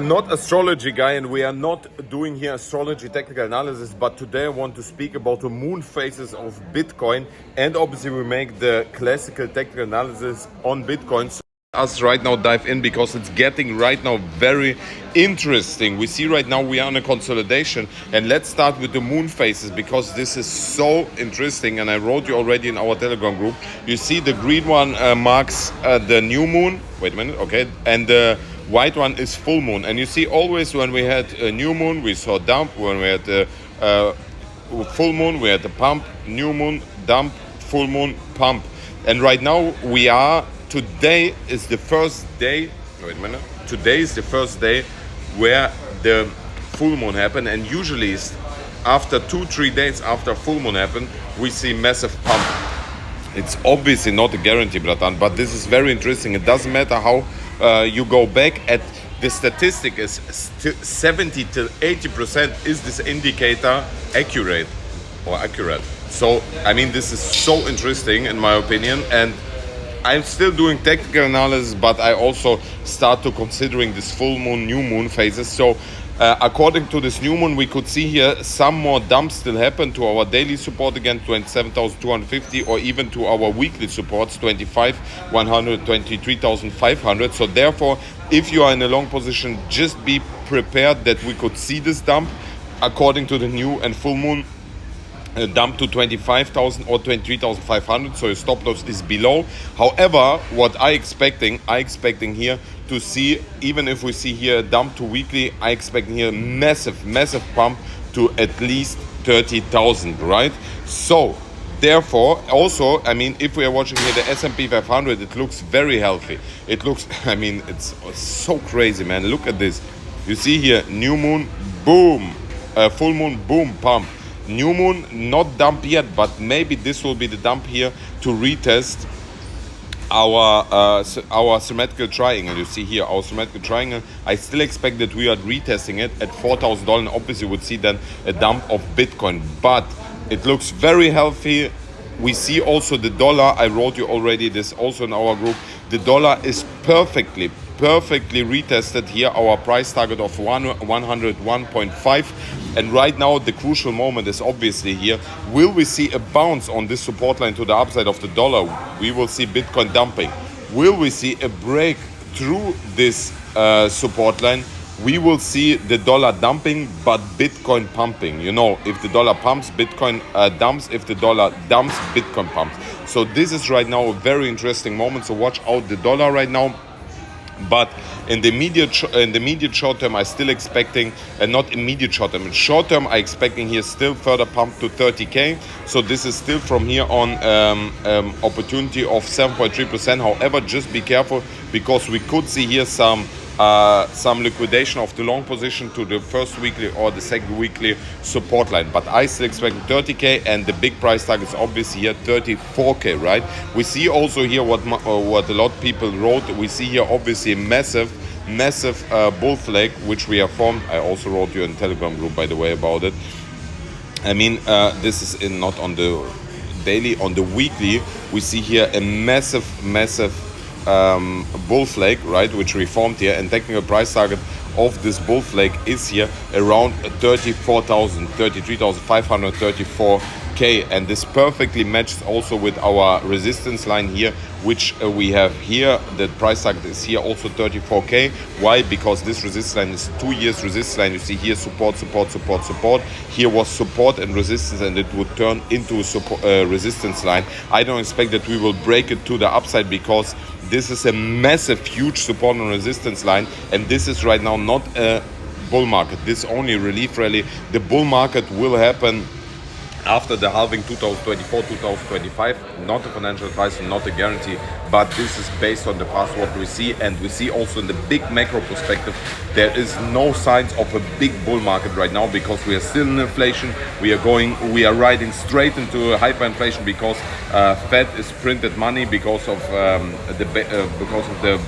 Not astrology guy, and we are not doing here astrology technical analysis, but today I want to speak about the moon phases of Bitcoin, and obviously we make the classical technical analysis on Bitcoin. So us right now dive in because it's getting right now very interesting. We see right now we are on a consolidation, and let's start with the moon phases because this is so interesting, and I wrote you already in our Telegram group. You see the green one marks the new moon, wait a minute, okay, and the white one is full moon. And you see always when we had a new moon we saw dump, when we had the full moon we had the pump, new moon dump, full moon pump. And right now we are, today is the first day, wait a minute, today is the first day where the full moon happened, and usually after 2-3 days after full moon happened we see massive pump. It's obviously not a guarantee, bratan, but this is very interesting. It doesn't matter how you go back at the statistic is 70 to 80% is this indicator accurate. So I mean, this is so interesting in my opinion, and I'm still doing technical analysis, but I also start to considering this full moon, new moon phases. So according to this new moon, we could see here some more dumps still happen to our daily support again, 27,250, or even to our weekly supports, 25,100, 23,500. So therefore, if you are in a long position, just be prepared that we could see this dump according to the new and full moon. Dump to 25,000 or 23,500, so your stop loss is below. However, what I expecting here to see, even if we see here a dump to weekly, I expecting here massive pump to at least 30,000, right? So therefore, also, I mean, if we are watching here the S&P 500, it looks very healthy. It looks, I mean, it's so crazy, man. Look at this. You see here, new moon, boom, full moon, boom, pump. New moon, not dump yet, but maybe this will be the dump here to retest our symmetrical triangle. You see here our symmetrical triangle. I still expect that we are retesting it at $4,000, and obviously would see then a dump of Bitcoin, but it looks very healthy. We see also the dollar. I wrote you already this also in our group. The dollar is perfectly retested here, our price target of 101.5. And right now the crucial moment is obviously here. Will we see a bounce on this support line to the upside of the dollar? We will see Bitcoin dumping. Will we see a break through this support line? We will see the dollar dumping, but Bitcoin pumping. You know, if the dollar pumps, Bitcoin dumps. If the dollar dumps, Bitcoin pumps. So this is right now a very interesting moment. So watch out the dollar right now. But in the immediate short term, I still expecting, and not immediate short term, in short term, I expecting here still further pump to 30K. So this is still from here on opportunity of 7.3%. However, just be careful because we could see here some liquidation of the long position to the first weekly or the second weekly support line. But I still expect 30K, and the big price tag is obviously here 34K, right? We see also here what a lot of people wrote. We see here obviously a massive bull flag which we have formed. I also wrote you in Telegram group, by the way, about it. I mean, this is not on the daily, on the weekly. We see here a massive bull flag, right, which we formed here, and technical price target of this bull flag is here around 34,000, 33,500, 34K, and this perfectly matches also with our resistance line here, which we have here. The price target is here also 34K. Why? Because this resistance line is 2 years resistance line. You see here support. Here was support and resistance, and it would turn into a resistance line. I don't expect that we will break it to the upside because this is a massive, huge support and resistance line, and this is right now not a bull market. This is only a relief rally. The bull market will happen after the halving 2024, 2025. Not a financial advice, not a guarantee, but this is based on the past what we see, and we see also in the big macro perspective there is no signs of a big bull market right now because we are still in inflation. We are riding straight into hyperinflation because Fed is printed money because of the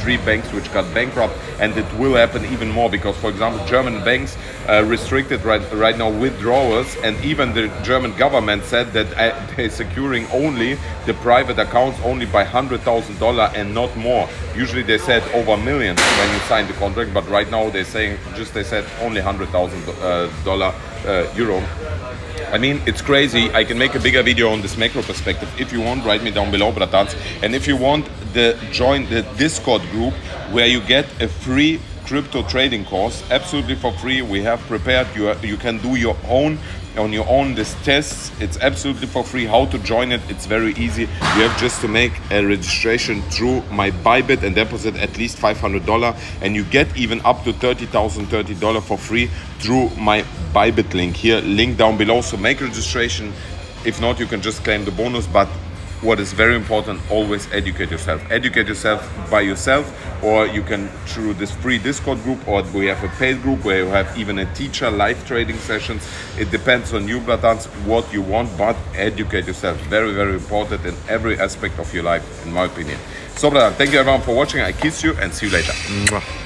3 banks which got bankrupt, and it will happen even more because, for example, German banks restricted right now withdrawals, and even the German government said that they're securing only the private accounts only by $100,000 and not more. Usually they said over millions when you sign the contract, but right now they're saying they said only $100,000 euro. I mean, it's crazy. I can make a bigger video on this macro perspective. If you want, write me down below, bratans. And if you want, join the Discord group where you get a free crypto trading course, absolutely for free. We have prepared, you can do your own on your own these tests. It's absolutely for free. How to join it? It's very easy. You have just to make a registration through my Bybit and deposit at least $500, and you get even up to $30,030 for free through my Bybit link here, link down below. So make registration. If not, you can just claim the bonus. But what is very important, always educate yourself. Educate yourself by yourself, or you can through this free Discord group, or we have a paid group where you have even a teacher, live trading sessions. It depends on you, bratans, what you want, but educate yourself. Very, very important in every aspect of your life, in my opinion. So, brother, thank you everyone for watching. I kiss you and see you later. Mwah.